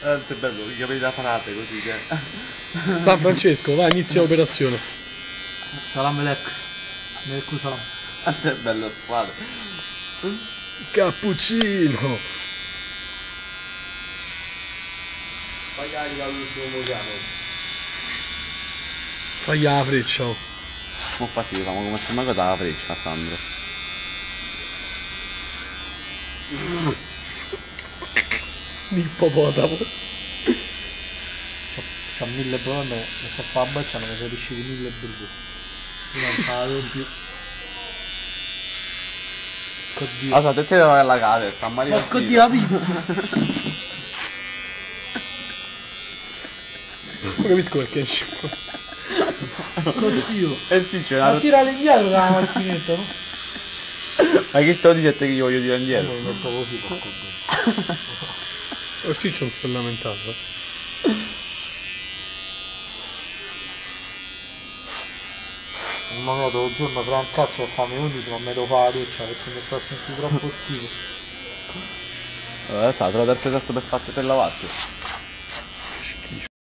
È bello, i capelli da frate così, cioè. San Francesco, va, inizia l'operazione. Salam Lex. Mercu salam. È bello squadra. Cappuccino. Magari dall'ultimo mogliano. Fagli la freccia, oh. Ma infatti diciamo come se mai dava la freccia, Sandro. L'ippopotamo. C'ha 1000 bombe, mi sto fa la baccia, non mi sono riusciti 1000 bruci. Io non pago più. Oddio. Allora, te devi alla casa, sta Maria. Porco Dio, la pizza! Non capisco perché esce qua. Oddio! E Ciccio, Ma tirare indietro dalla macchinetta, no? ma che te lo dici a te che io voglio tirare indietro? Mi metto così, porco Dio. Lo Ciccio non si è lamentato. Mamma mia, tutto il giorno fra un cazzo e fame 11 non mi devo fare la doccia perché mi sto a sentire troppo schifo. Allora, te la terza per farti per lavarti.